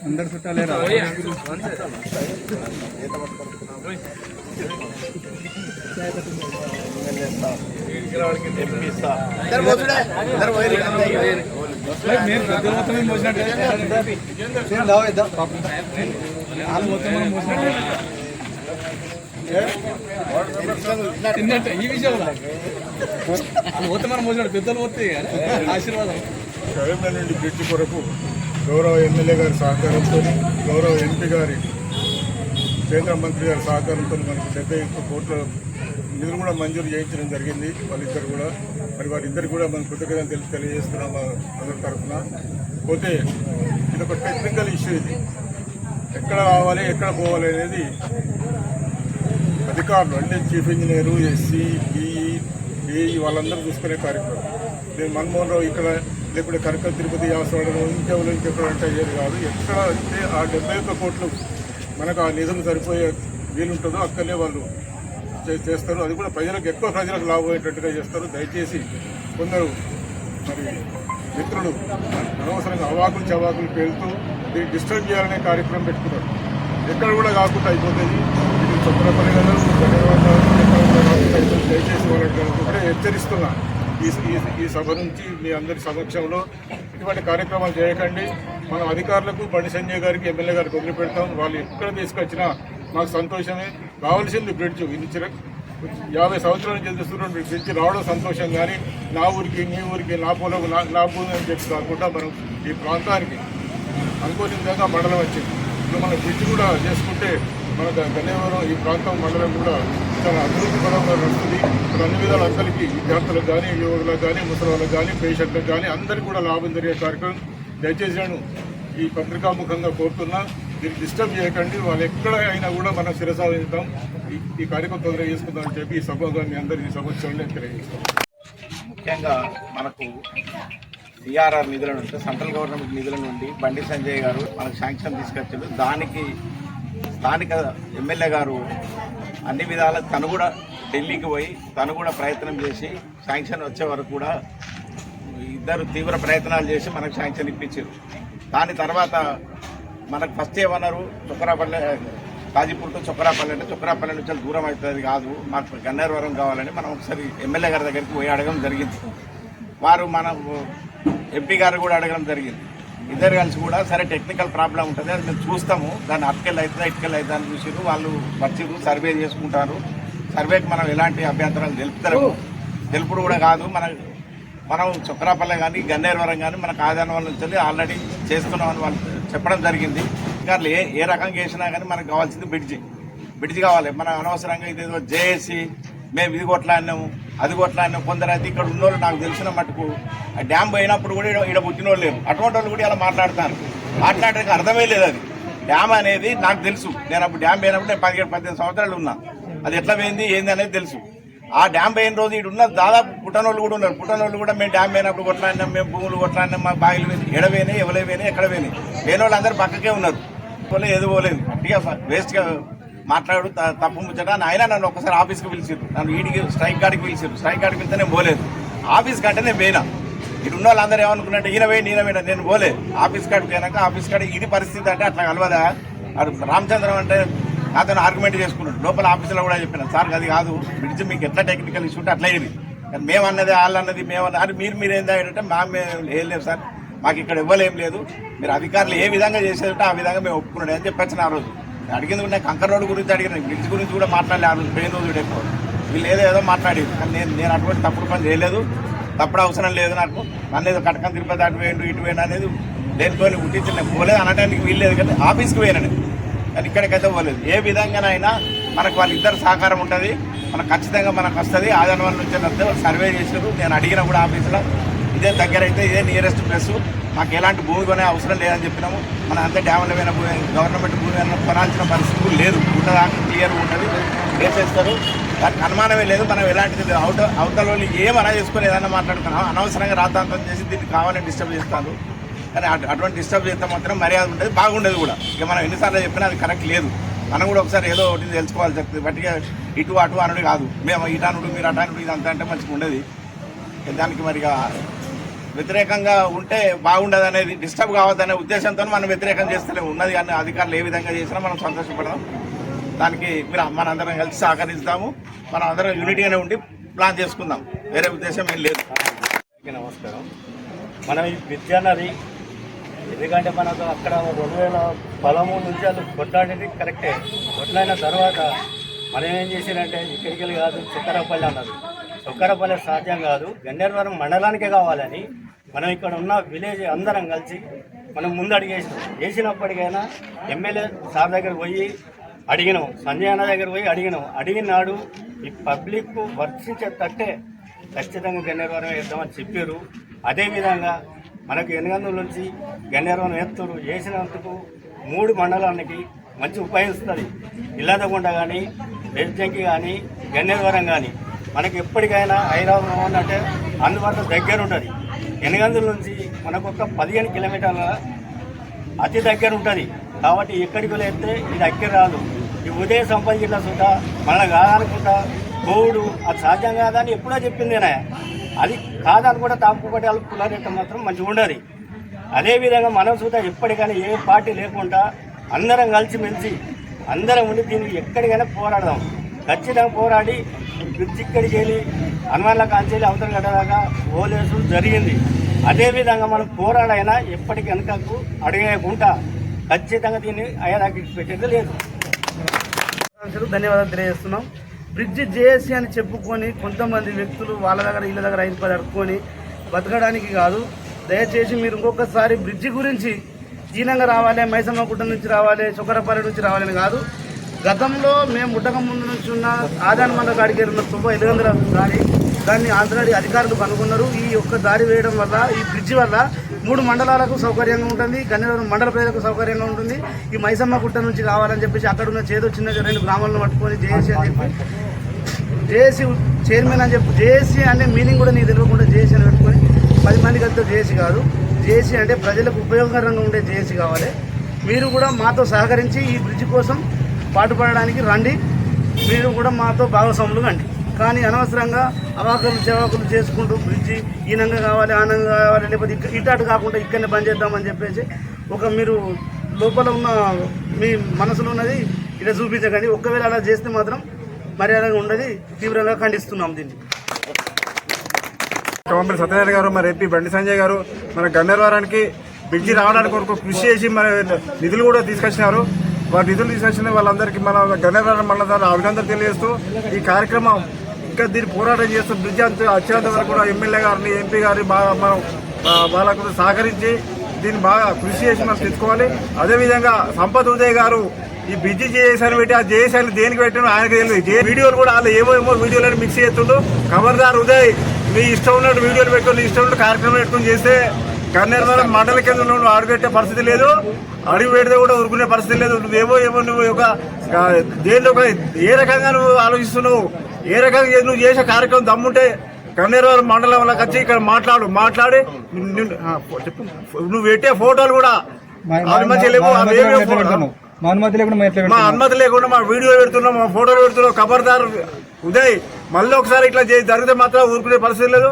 अंदर చుట్టాలే రా తిన్నట్టు ఈ విషయంలో పోతే మనం మోసినట్టు పెద్దలు పోతే ఆశీర్వాదం. కరీంనగర్ నుండి బ్రిడ్జి కొరకు గౌరవ ఎమ్మెల్యే గారి సహకారంతో, గౌరవ ఎంపీ గారి, కేంద్ర మంత్రి గారి సహకారంతో మనకు పెద్ద ఎత్తున కోట్ల నిధులు కూడా మంజూరు చేయించడం జరిగింది. వాళ్ళిద్దరు కూడా వారిద్దరు కూడా మనం కృతజ్ఞతలు తెలియజేస్తున్నాం అందరి తరఫున. పోతే ఇది ఒక టెక్నికల్ ఇష్యూ. ఇది ఎక్కడ రావాలి ఎక్కడ పోవాలి అనేది అధికారులు అంటే chief engineer, SC, EE, AE వాళ్ళందరూ చూసుకునే కార్యక్రమం. నేను మన్మోహన్ రావు ఇక్కడ లేకపోతే కనక తిరుపతి వ్యాసవాడలో ఇంకెక్కడ అంటే అయ్యేది కాదు. ఎక్కడ అంటే ఆ 71 కోట్లు మనకు ఆ నిధులు సరిపోయే వీలుంటుందో అక్కడనే వాళ్ళు చేస్తారు. అది కూడా ఎక్కువ ప్రజలకు లాభం అయ్యేటట్టుగా చేస్తారు. దయచేసి కొందరు మరి మిత్రులు అనవసరంగా అవాకులు చవాకులు పేలుతూ దీన్ని డిస్టర్బ్ చేయాలనే కార్యక్రమం పెట్టుకున్నారు. ఎక్కడ కూడా కాకుండా అయిపోతుంది. ఇది చొప్పనపల్లి గారు దయచేసి వాళ్ళకి కూడా హెచ్చరిస్తున్నా. ఈ సభ నుంచి మీ అందరి సమక్షంలో ఇటువంటి కార్యక్రమాలు చేయకండి. మనం అధికారులకు బండి సంజయ్ గారికి, ఎమ్మెల్యే గారికి వదిలిపెడతాం. వాళ్ళు ఎక్కడ తీసుకొచ్చినా మాకు సంతోషమే. కావాల్సింది బ్రిడ్జ్. ఇది 50 సంవత్సరాల నుంచి తెలుస్తున్నటువంటి బ్రిడ్జ్ రావడం సంతోషం. కానీ నా ఊరికి, నీ ఊరికి, నా పొలం, నా భూమి అని చెప్పి కాకుండా మనం ఈ ప్రాంతానికి అనుకోని విధంగా మండలం వచ్చింది. ఇప్పుడు మన బ్రిడ్జ్ కూడా చేసుకుంటే మన గన్నేవరం ఈ ప్రాంతం మండలం కూడా చాలా అభివృద్ధి పరంగా నడుస్తుంది. ఇప్పుడు అన్ని విధాల అందరికీ, విద్యార్థులకు కానీ, యువకులకు కానీ, ముసలివాళ్ళకు కానీ, పేషెంట్లకు కానీ అందరికీ కూడా లాభం జరిగే కార్యక్రమం. దయచేసి నేను ఈ పత్రికాముఖంగా కోరుతున్నా, దీన్ని డిస్టర్బ్ చేయకండి. వాళ్ళు ఎక్కడ అయినా కూడా మనం శిరసాధిస్తాం. ఈ కార్యక్రమం తొందరగా చేసుకుందామని చెప్పి ఈ సభగా మీ అందరి ఈ సమస్యలను తెలియజేస్తాం. ముఖ్యంగా మనకు డిఆర్ఆర్ నిధుల నుంచి, సెంట్రల్ గవర్నమెంట్ నిధుల నుండి బండి సంజయ్ గారు మనకు శాంక్షన్ తీసుకొచ్చారు. దానికి స్థానిక ఎమ్మెల్యే గారు అన్ని విధాల తను కూడా ఢిల్లీకి పోయి తను కూడా ప్రయత్నం చేసి శాంక్షన్ వచ్చే వరకు కూడా ఇద్దరు తీవ్ర ప్రయత్నాలు చేసి మనకు శాంక్షన్ ఇప్పించారు. దాని తర్వాత మనకు ఫస్ట్ ఏమన్నారు, చొక్కరాపల్లె, కాజీపూర్ టు చొక్కరాపల్లె అంటే చొక్కరాపల్లె నుంచి దూరం అవుతుంది కాదు, మాకు గన్నేరువరం కావాలని మనం ఒకసారి ఎమ్మెల్యే గారి దగ్గరికి పోయి అడగడం జరిగింది. వారు మన ఎంపీ గారు కూడా అడగడం జరిగింది. ఇద్దరు కలిసి కూడా సరే టెక్నికల్ ప్రాబ్లం ఉంటుంది, అది మేము చూస్తాము, దాన్ని అటుకెళ్ళి అవుతుందా ఇటుకెళ్ళి అవుతుందా అని చూసిరు. వాళ్ళు వచ్చిరు, సర్వే చేసుకుంటారు. సర్వేకి మనం ఎలాంటి అభ్యంతరాలు తెలుపుడు కూడా కాదు. మనం చొక్కరాపల్లె కానీ గన్నేరువరం కానీ మనకు ఆదాయం నుంచి ఆల్రెడీ చేస్తున్నామని వాళ్ళు చెప్పడం జరిగింది. ఇంకా ఏ రకంగా చేసినా కానీ మనకు కావాల్సింది బ్రిడ్జి కావాలి. మనం అనవసరంగా ఇదేదో జేఏసీ మేము ఇది కొట్లాడినాము అది కొట్లాడినాము. కొందరైతే ఇక్కడ ఉన్నోళ్ళు నాకు తెలిసిన మటుకు ఆ డ్యామ్ పోయినప్పుడు కూడా ఇక్కడ పుట్టిన వాళ్ళు లేరు. అటువంటి వాళ్ళు కూడా ఇలా మాట్లాడడానికి అర్థమే లేదు. అది డ్యామ్ అనేది నాకు తెలుసు. నేను అప్పుడు డ్యామ్ పోయినప్పుడు నేను 17-18 సంవత్సరాలు ఉన్నా. అది ఎట్లా పోయింది ఏంది అనేది తెలుసు. ఆ డ్యామ్ పోయిన రోజు ఇటు ఉన్న దాదాపు పుట్టనోళ్ళు కూడా ఉన్నారు. పుట్టనోళ్ళు కూడా మేము డ్యామ్ పోయినప్పుడు కొట్లాడినాం, మేము భూములు కొట్లాడినాం, మా బాయిలు పోయినాయి, ఎడవేనాయి, ఎవరే పోయినాయి, ఎక్కడ పోయినాయి. పోయిన వాళ్ళు అందరూ పక్కకే ఉన్నారు. ఏది పోలేదు. అట్టిగా వేస్ట్గా మాట్లాడు తప్పు ముచ్చట. ఆయన నన్ను ఒకసారి ఆఫీస్కి పిలిచారు, నన్ను ఈడికి స్ట్రైక్ గార్డ్కి పిలిచారు. స్ట్రైక్ గార్డ్కి వెళ్తే నేను పోలేదు. ఆఫీస్ కంటే నేను పోయినా. ఇటు ఉన్న వాళ్ళందరూ ఏమనుకున్నట్టు ఈయన పోయినా నేను పోలే. ఆఫీస్ కాడికి పోయినాక ఆఫీస్ కాడ ఇది పరిస్థితి అంటే అట్లా కలవదా. రామచంద్రం అంటే నాతో ఆర్గ్యుమెంట్ చేసుకున్నాడు. లోపల ఆఫీసులో కూడా చెప్పిన సార్ అది కాదు, బ్రిడ్జ్ మీకు ఎట్లా టెక్నికల్ ఇష్యూ ఉంటే అట్లా ఇది, మేము అన్నది వాళ్ళు అన్నది మేమన్నది మీరు ఏం తాగంటే ఏం లేదు సార్, మాకు ఇక్కడ ఇవ్వలేం లేదు, మీరు అధికారులు ఏ విధంగా చేసేదంటే ఆ విధంగా మేము ఒప్పుకున్నాడు అని చెప్పొచ్చిన. ఆ రోజు అడిగింది కూడా కంకర్ రోడ్డు గురించి అడిగిన, బ్రిడ్జ్ గురించి కూడా మాట్లాడలే. ఆ రోజు పోయిన రోజు ఎక్కువ వీళ్ళు ఏదో మాట్లాడేది. కానీ నేను అటువంటి తప్పుడు పని చేయలేదు, తప్పుడు అవసరం లేదు. నాకు నన్ను ఏదో కటకం తిరుపతి అటు వేయండు ఇటు వేయండు అనేది దేనితో ఉట్టించి నేను పోలేదు అనడానికి వీల్లేదు. కానీ ఆఫీస్కి పోయినాను, కానీ ఇక్కడికైతే పోలేదు. ఏ విధంగానైనా మనకు వాళ్ళిద్దరు సహకారం ఉంటుంది, మనకు ఖచ్చితంగా మనకు వస్తుంది. ఆదాయం వల్ల నుంచి సర్వే చేశారు. నేను అడిగినా కూడా ఆఫీసులో ఇదే దగ్గర అయితే ఇదే నియరెస్ట్ ప్లేస్, మాకు ఎలాంటి భూమి కొనే అవసరం లేదని చెప్పినాము. మన అంతా డ్యాముల మీద భూమి, గవర్నమెంట్ భూమి కొనాల్సిన పరిస్థితి లేదు. ఉన్నదాకా క్లియర్గా ఉంటుంది, వేసేస్తారు. దానికి అనుమానమే లేదు. మనం ఎలాంటిది అవతల వాళ్ళు ఏమన్నా చేసుకొని ఏదైనా మాట్లాడుకున్నాం, అనవసరంగా రాతాంతం చేసి దీన్ని కావాలని డిస్టర్బ్ చేస్తాను. కానీ అటువంటి డిస్టర్బ్ చేస్తే మాత్రం మర్యాద ఉండేది, బాగుండేది కూడా. ఇక మనం ఎన్నిసార్లు చెప్పినా అది కరెక్ట్ లేదు. మనం కూడా ఒకసారి ఏదో ఒకటి తెలుసుకోవాల్సి వస్తుంది. బట్టిగా ఇటు అటు అనుడు కాదు, మేము ఇటు అనుడు మీరు అటు అనుడు ఇదంతా అంటే మంచిగా ఉండేది. దానికి మరిగా వ్యతిరేకంగా ఉంటే బాగుండదు అనేది, డిస్టర్బ్ కావద్దనే ఉద్దేశంతో మనం వ్యతిరేకం చేస్తూనే ఉన్నది. కానీ అధికారులు ఏ విధంగా చేసినా మనం సంతోషపడదాం. దానికి మీరు మనందరం కలిసి సహకరిస్తాము. మనం అందరం యూనిటీగానే ఉండి ప్లాన్ చేసుకుందాం, వేరే ఉద్దేశం ఏం లేదు. నమస్కారం. మనం ఈ విద్య అన్నది ఎందుకంటే మనకు అక్కడ 2013 నుంచి అది కొట్లాడేది కరెక్టే. కొట్లాడిన తర్వాత మనం ఏం చేసినంటే ఇక్కడికి కాదు చుక్కరపల్లి అన్నది. చుక్కరపల్లి సాధ్యం కాదు, గన్నేరువరం మండలానికే కావాలని మనం ఇక్కడ ఉన్న విలేజ్ అందరం కలిసి మనం ముందు వేసినప్పటికైనా ఎమ్మెల్యే సార్ దగ్గర పోయి అడిగినాం, సంజయ్ అన్న దగ్గర పోయి అడిగినాడు ఈ పబ్లిక్ వర్షించే తట్టే ఖచ్చితంగా గన్నేరువరం వేద్దామని చెప్పారు. అదేవిధంగా మనకు ఎనగందుల నుంచి గన్నేరువరం ఎత్తురు వేసినందుకు 3 మండలానికి మంచి ఉపయోగిస్తుంది. ఇల్లాదగుంట కానీ, బెల్జంకి కానీ, గన్నేరువరం కానీ మనకి ఎప్పటికైనా హైదరాబాద్ అంటే అందుబాటులో దగ్గర ఉంటుంది. ఎనగందుల నుంచి మనకు ఒక 15 కిలోమీటర్ల అతి దగ్గర ఉంటుంది. కాబట్టి ఎక్కడికి వెళ్తే ఇది దగ్గర రాదు. ఈ ఉదయ సంపద జిల్లా సుధా మన కాదనుకుంటా కోవుడు అది సాధ్యం కాదని ఎప్పుడో చెప్పిందేనా, అది కాదని కూడా తాపుకోటి వాళ్ళు పునరేత మాత్రం మంచిగా ఉండదు. అదేవిధంగా మనం సుధా ఎప్పటికైనా ఏ పార్టీ లేకుండా అందరం కలిసిమెలిసి అందరం ఉండి దీనికి ఎక్కడికైనా పోరాడదాం. ఖచ్చితంగా పోరాడి బ్రిడ్జ్ ఇక్కడికి వెళ్ళి హనుమాన్ల కాంచెల్లి అవతల గడ్డదాకా ఓలేసు జరిగింది. అదేవిధంగా మనం పోరాడైనా ఎప్పటికి వెనకకు అడిగేయకుండా ఖచ్చితంగా దీన్ని అయ్యేదాకా పెట్టేది లేదు. ధన్యవాదాలు తెలియజేస్తున్నాం. బ్రిడ్జి జేఏసీ అని చెప్పుకొని కొంతమంది వ్యక్తులు వాళ్ళ దగ్గర వీళ్ళ దగ్గర 5 రూపాయలు అడుక్కొని బతకడానికి కాదు. దయచేసి మీరు ఇంకొకసారి బ్రిడ్జి గురించి జీనంగా రావాలి, మైసమ్మ గుట్ట నుంచి రావాలి, చుక్కరపల్లి నుంచి రావాలని కాదు. గతంలో మేము ముట్టక ముందు నుంచి ఉన్న ఆదాన మండల కాడికి వెళ్ళిన తుబ్బ ఎలుగందుల దారి, దాన్ని ఆల్రెడీ అధికారులు కనుగొన్నారు. ఈ ఒక్క దారి వేయడం వల్ల, ఈ బ్రిడ్జి వల్ల 3 మండలాలకు సౌకర్యంగా ఉంటుంది, గన్నేరువరం మండల ప్రజలకు సౌకర్యంగా ఉంటుంది. ఈ మైసమ్మ గుట్ట నుంచి రావాలని చెప్పేసి అక్కడ ఉన్న చేదో చిన్న 2 గ్రామాలను పట్టుకొని జేఏసీ అని చెప్పి జేఏసీ చైర్మన్ అని చెప్పి జేఏసీ అనే మీనింగ్ కూడా నీకు తెలియకుండా జేఏసీ అని పెట్టుకొని 10 మంది కలితో జేఏసీ కాదు. జేఏసీ అంటే ప్రజలకు ఉపయోగకరంగా ఉండే జేఏసీ కావాలి. మీరు కూడా మాతో సహకరించి ఈ బ్రిడ్జి కోసం పాటుపడడానికి రండి. మీరు కూడా మాతో భాగస్వాములు కండి. కానీ అనవసరంగా అవాకులు చెవాకులు చేసుకుంటూ బ్రిడ్జి ఈనంగా కావాలి, ఆనంగా కావాలి, లేకపోతే ఇటాటు కాకుండా ఇక్కడనే బంద్ చేద్దామని చెప్పేసి మీరు లోపల ఉన్న మీ మనసులో ఉన్నది ఇలా చూపించకండి. ఒక్కవేళ అలా చేస్తే మాత్రం మర్యాదగా ఉండదు. తీవ్రంగా ఖండిస్తున్నాం దీన్ని. కోమపల్లి సత్యనారాయణ గారు, మరి ఎంపీ బండి సంజయ్ గారు మన గన్నేరువరానికి బ్రిడ్జి రావడానికి కొరకు కృషి చేసి మన నిధులు కూడా తీసుకొచ్చినారు. వారి నిధులు తీసుకొచ్చిన వాళ్ళందరికీ మన గన్నేరువరం మండలం అభినందనలు తెలియజేస్తూ ఈ కార్యక్రమం ఇంకా దీన్ని పోరాటం చేస్తూ బ్రిడ్జి వచ్చేంత వరకు కూడా ఎమ్మెల్యే గారిని, ఎంపీ గారిని బాగా మనం వాళ్ళకు సహకరించి దీన్ని బాగా కృషి చేసి మనం తెచ్చుకోవాలి. అదేవిధంగా సంపత్ ఉదయ్ గారు ఈ బ్రిడ్జి జేఏసీ పెట్టి ఆ జేఏసీ దేనికి పెట్టినా ఆయనకు తెలియదు. వీడియోలు కూడా వాళ్ళు ఏమో వీడియోలను మిక్స్ చేస్తుండ్రు. ఖబర్దార్ ఉదయ్, మీ ఇష్టం ఉన్నట్టు వీడియోలు పెట్టుకుని ఇష్టం ఉన్నట్టు కార్యక్రమం పెట్టుకుని చేస్తే గన్నేరువరం మండల కేంద్రంలో నువ్వు అడుగు పెట్టే పరిస్థితి లేదు, అడుగు పెడితే కూడా ఊరుకునే పరిస్థితి లేదు. నువ్వు ఒక దేనిలో ఏ రకంగా నువ్వు ఆలోచిస్తున్నావు, ఏ రకంగా నువ్వు చేసే కార్యక్రమం దమ్ముంటే గన్నేరువరం మండలంలోకి వచ్చి ఇక్కడ మాట్లాడి చెప్పు. నువ్వు పెట్టే ఫోటోలు కూడా మా అనుమతి లేకుండా మా వీడియో పెడుతున్నాం, మా ఫోటోలు పెడుతున్నాం. ఖబర్దార్ ఉదయ్, మళ్ళీ ఒకసారి ఇట్లా జరిగితే మాత్రం ఊరుకునే పరిస్థితి లేదు.